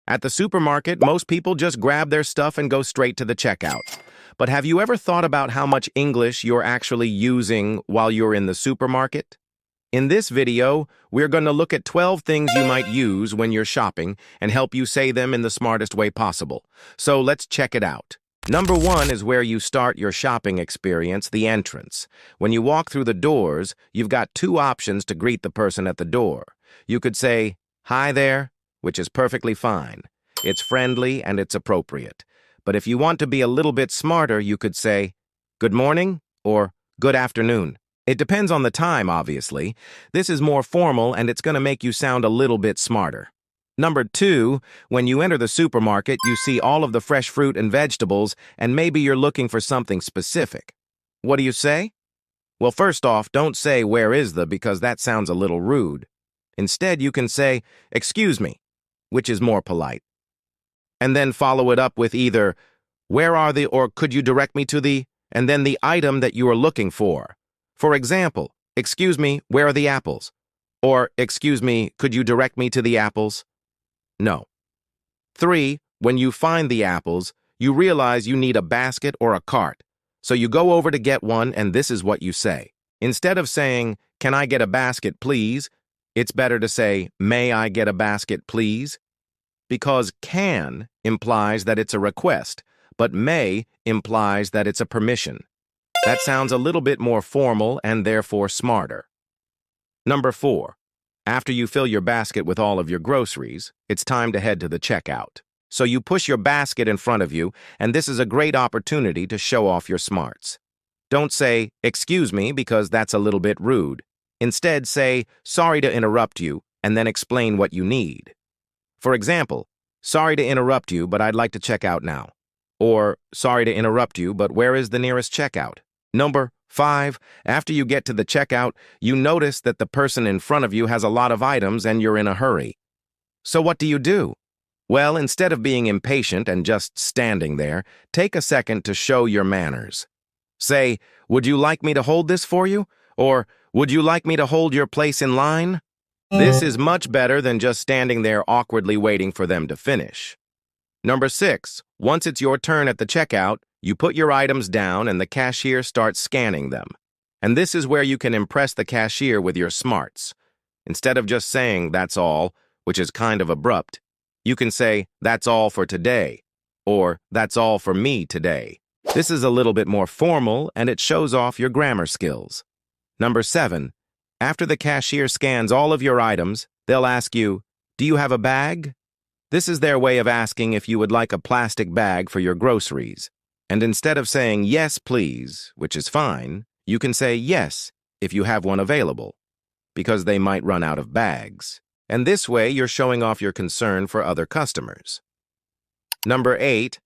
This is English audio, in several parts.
At the supermarket, most people just grab their stuff and go straight to the checkout. But have you ever thought about how much English you're actually using while you're in the supermarket? In this video, we're going to look at 12 things you might use when you're shopping and help you say them in the smartest way possible. So let's check it out. Number 1 is where you start your shopping experience, the entrance. When you walk through the doors, you've got two options to greet the person at the door. You could say, "Hi there," which is perfectly fine. It's friendly and it's appropriate. But if you want to be a little bit smarter, you could say, "Good morning," or "Good afternoon." It depends on the time, obviously. This is more formal and it's going to make you sound a little bit smarter. Number 2, when you enter the supermarket, you see all of the fresh fruit and vegetables, and maybe you're looking for something specific. What do you say? Well, first off, don't say "Where is the," because that sounds a little rude. Instead, you can say, "Excuse me," which is more polite. And then follow it up with either "Where are the," or "Could you direct me to the," and then the item that you are looking for. For example, "Excuse me, where are the apples?" Or, "Excuse me, could you direct me to the apples?" No. 3, when you find the apples, you realize you need a basket or a cart. So you go over to get one, and this is what you say. Instead of saying, "Can I get a basket, please?" it's better to say, "May I get a basket, please?" Because "can" implies that it's a request, but "may" implies that it's a permission. That sounds a little bit more formal and therefore smarter. Number 4. After you fill your basket with all of your groceries, it's time to head to the checkout. So you push your basket in front of you, and this is a great opportunity to show off your smarts. Don't say, "Excuse me," because that's a little bit rude. Instead, say, "Sorry to interrupt you," and then explain what you need. For example, "Sorry to interrupt you, but I'd like to check out now." Or, "Sorry to interrupt you, but where is the nearest checkout?" Number 5, after you get to the checkout, you notice that the person in front of you has a lot of items and you're in a hurry. So what do? Well, instead of being impatient and just standing there, take a second to show your manners. Say, "Would you like me to hold this for you?" Or, "Would you like me to hold your place in line?" This is much better than just standing there awkwardly waiting for them to finish. Number 6, once it's your turn at the checkout, you put your items down and the cashier starts scanning them. And this is where you can impress the cashier with your smarts. Instead of just saying "That's all," which is kind of abrupt, you can say "That's all for today," or "That's all for me today." This is a little bit more formal and it shows off your grammar skills. Number 7, after the cashier scans all of your items, they'll ask you, "Do you have a bag?" This is their way of asking if you would like a plastic bag for your groceries. And instead of saying "Yes, please," which is fine, you can say "Yes" if you have one available, because they might run out of bags. And this way, you're showing off your concern for other customers. Number 8,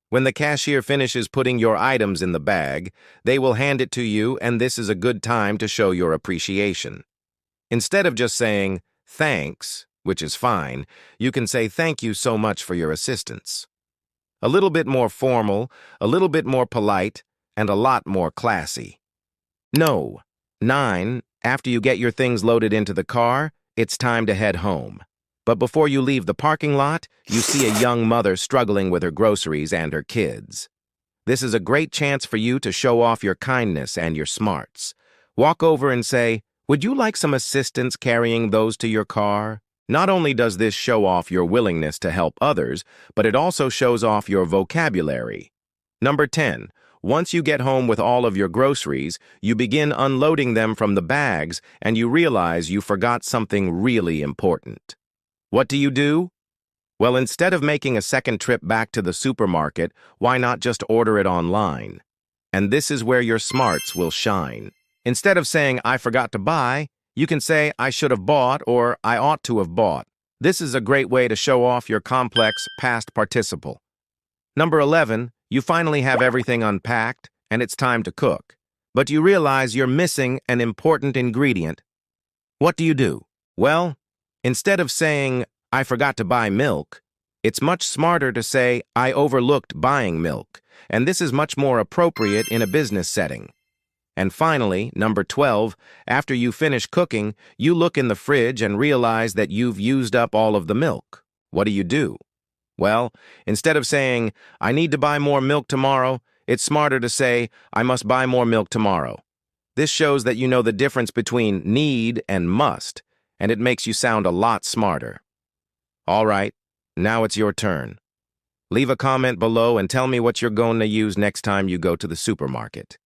when the cashier finishes putting your items in the bag, they will hand it to you, and this is a good time to show your appreciation. Instead of just saying "Thanks," which is fine, you can say "Thank you so much for your assistance." A little bit more formal, a little bit more polite, and a lot more classy. 9, after you get your things loaded into the car, it's time to head home. But before you leave the parking lot, you see a young mother struggling with her groceries and her kids. This is a great chance for you to show off your kindness and your smarts. Walk over and say, "Would you like some assistance carrying those to your car?" Not only does this show off your willingness to help others, but it also shows off your vocabulary. Number 10, once you get home with all of your groceries, you begin unloading them from the bags and you realize you forgot something really important. What do? Well, instead of making a second trip back to the supermarket, why not just order it online? And this is where your smarts will shine. Instead of saying "I forgot to buy," you can say "I should have bought" or "I ought to have bought." This is a great way to show off your complex past participle. Number 11, you finally have everything unpacked and it's time to cook. But you realize you're missing an important ingredient. What do? Well, instead of saying "I forgot to buy milk," it's much smarter to say "I overlooked buying milk," and this is much more appropriate in a business setting. And finally, number 12, after you finish cooking, you look in the fridge and realize that you've used up all of the milk. What do? Well, instead of saying, I need to buy more milk tomorrow, it's smarter to say, I must buy more milk tomorrow. This shows that you know the difference between need and must, and it makes you sound a lot smarter. All right, now it's your turn. Leave a comment below and tell me what you're going to use next time you go to the supermarket.